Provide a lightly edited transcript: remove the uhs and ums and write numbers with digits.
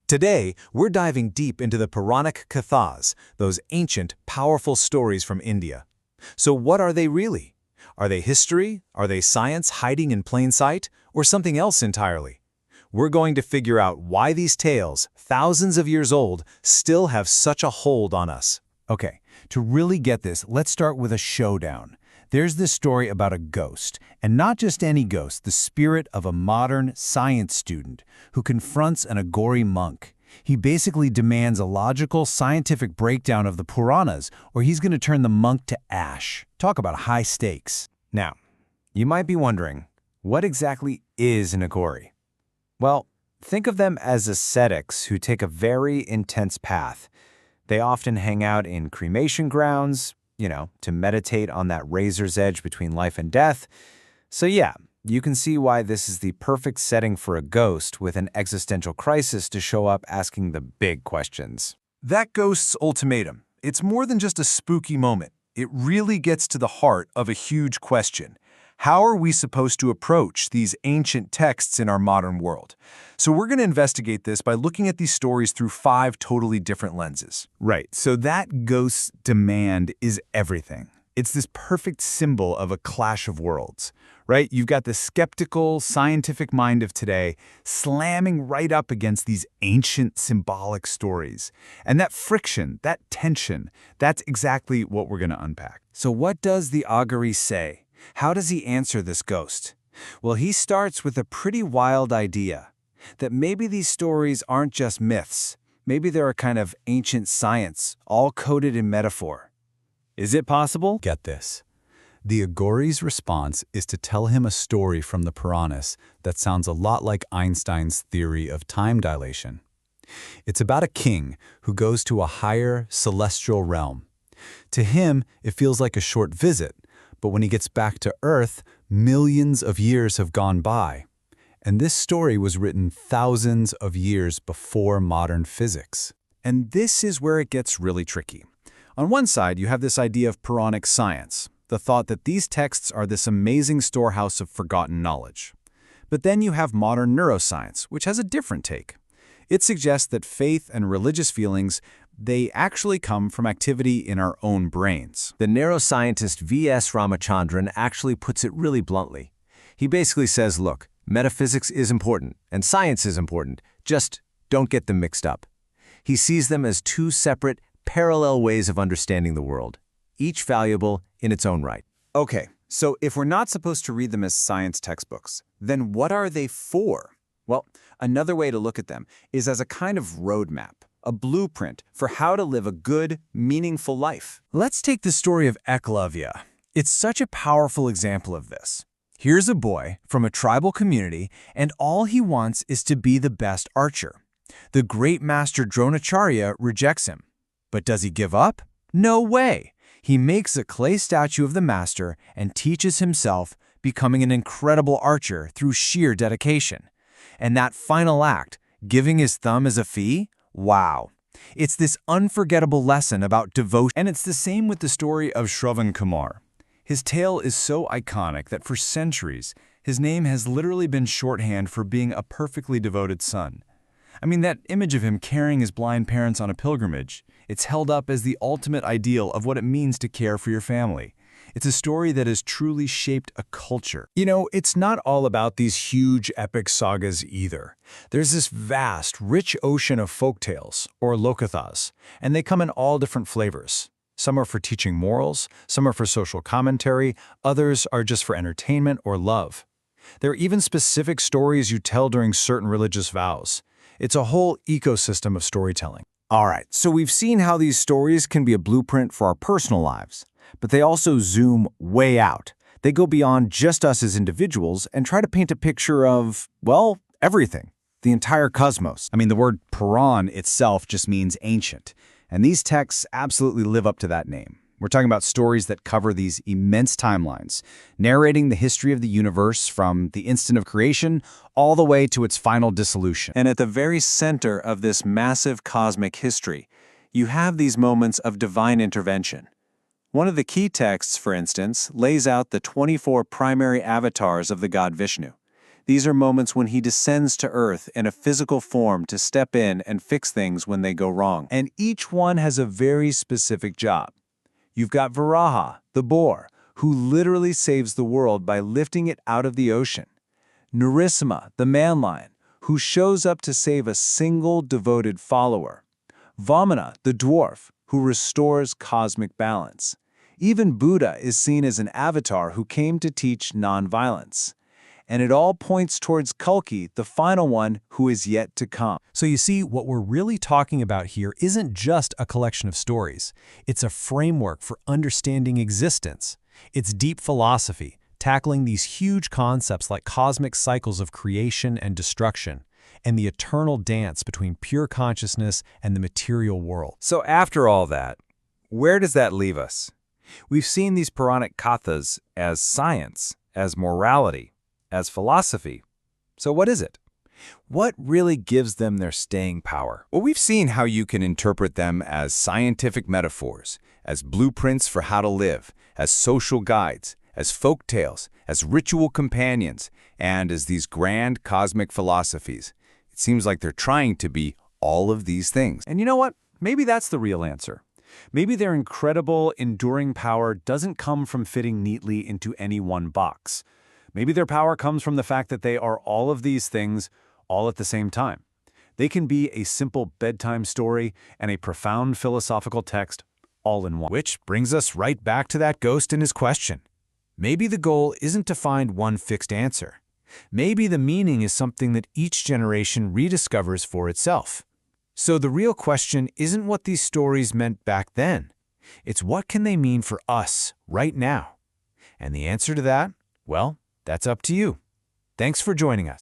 Today, we're diving deep into the Puranic Kathas, those ancient, powerful stories from India. So what are they really? Are they history? Are they science hiding in plain sight? Or something else entirely? We're going to figure out why these tales, thousands of years old, still have such a hold on us. Okay, to really get this, let's start with a showdown. There's this story about a ghost, and not just any ghost, the spirit of a modern science student who confronts an Aghori monk. He basically demands a logical, scientific breakdown of the Puranas, or he's going to turn the monk to ash. Talk about high stakes. Now, you might be wondering, what exactly is an Aghori? Well, think of them as ascetics who take a very intense path. They often hang out in cremation grounds, to meditate on that razor's edge between life and death. So yeah, you can see why this is the perfect setting for a ghost with an existential crisis to show up asking the big questions. That ghost's ultimatum, it's more than just a spooky moment. It really gets to the heart of a huge question. How are we supposed to approach these ancient texts in our modern world? So we're going to investigate this by looking at these stories through 5 totally different lenses. Right, so that ghost's demand is everything. It's this perfect symbol of a clash of worlds, right? You've got the skeptical, scientific mind of today slamming right up against these ancient symbolic stories. And that friction, that tension, that's exactly what we're going to unpack. So what does the Aghori say? How does he answer this ghost? Well, he starts with a pretty wild idea, that maybe these stories aren't just myths. Maybe they're a kind of ancient science, all coded in metaphor. Is it possible? Get this. The Aghori's response is to tell him a story from the Puranas that sounds a lot like Einstein's theory of time dilation. It's about a king who goes to a higher celestial realm. To him, it feels like a short visit, but when he gets back to Earth, millions of years have gone by. And this story was written thousands of years before modern physics. And this is where it gets really tricky. On one side, you have this idea of Puranic science, the thought that these texts are this amazing storehouse of forgotten knowledge. But then you have modern neuroscience, which has a different take. It suggests that faith and religious feelings, they actually come from activity in our own brains. The neuroscientist V.S. Ramachandran actually puts it really bluntly. He basically says, look, metaphysics is important and science is important, just don't get them mixed up. He sees them as 2 separate, parallel ways of understanding the world, each valuable in its own right. Okay, so if we're not supposed to read them as science textbooks, then what are they for? Well, another way to look at them is as a kind of roadmap, a blueprint for how to live a good, meaningful life. Let's take the story of Eklavya. It's such a powerful example of this. Here's a boy from a tribal community, and all he wants is to be the best archer. The great master Dronacharya rejects him. But does he give up? No way! He makes a clay statue of the master and teaches himself, becoming an incredible archer through sheer dedication. And that final act, giving his thumb as a fee? Wow. It's this unforgettable lesson about devotion. And it's the same with the story of Shravan Kumar. His tale is so iconic that for centuries, his name has literally been shorthand for being a perfectly devoted son. I mean, that image of him carrying his blind parents on a pilgrimage, it's held up as the ultimate ideal of what it means to care for your family. It's a story that has truly shaped a culture. It's not all about these huge epic sagas either. There's this vast, rich ocean of folktales, or lokathas, and they come in all different flavors. Some are for teaching morals, some are for social commentary, others are just for entertainment or love. There are even specific stories you tell during certain religious vows. It's a whole ecosystem of storytelling. All right, so we've seen how these stories can be a blueprint for our personal lives, but they also zoom way out. They go beyond just us as individuals and try to paint a picture of, well, everything, the entire cosmos. I mean, the word Puran itself just means ancient, and these texts absolutely live up to that name. We're talking about stories that cover these immense timelines, narrating the history of the universe from the instant of creation all the way to its final dissolution. And at the very center of this massive cosmic history, you have these moments of divine intervention. One of the key texts, for instance, lays out the 24 primary avatars of the god Vishnu. These are moments when he descends to earth in a physical form to step in and fix things when they go wrong. And each one has a very specific job. You've got Varaha, the boar, who literally saves the world by lifting it out of the ocean. Narasimha, the man-lion, who shows up to save a single devoted follower. Vamana, the dwarf, who restores cosmic balance. Even Buddha is seen as an avatar who came to teach nonviolence. And it all points towards Kalki, the final one who is yet to come. So you see, what we're really talking about here isn't just a collection of stories. It's a framework for understanding existence. It's deep philosophy, tackling these huge concepts like cosmic cycles of creation and destruction, and the eternal dance between pure consciousness and the material world. So after all that, where does that leave us? We've seen these Puranic Kathas as science, as morality, as philosophy. So what is it? What really gives them their staying power? Well, we've seen how you can interpret them as scientific metaphors, as blueprints for how to live, as social guides, as folk tales, as ritual companions, and as these grand cosmic philosophies. It seems like they're trying to be all of these things. And you know what? Maybe that's the real answer. Maybe their incredible, enduring power doesn't come from fitting neatly into any one box. Maybe their power comes from the fact that they are all of these things all at the same time. They can be a simple bedtime story and a profound philosophical text all in one. Which brings us right back to that ghost and his question. Maybe the goal isn't to find one fixed answer. Maybe the meaning is something that each generation rediscovers for itself. So the real question isn't what these stories meant back then. It's what can they mean for us right now? And the answer to that, well, that's up to you. Thanks for joining us.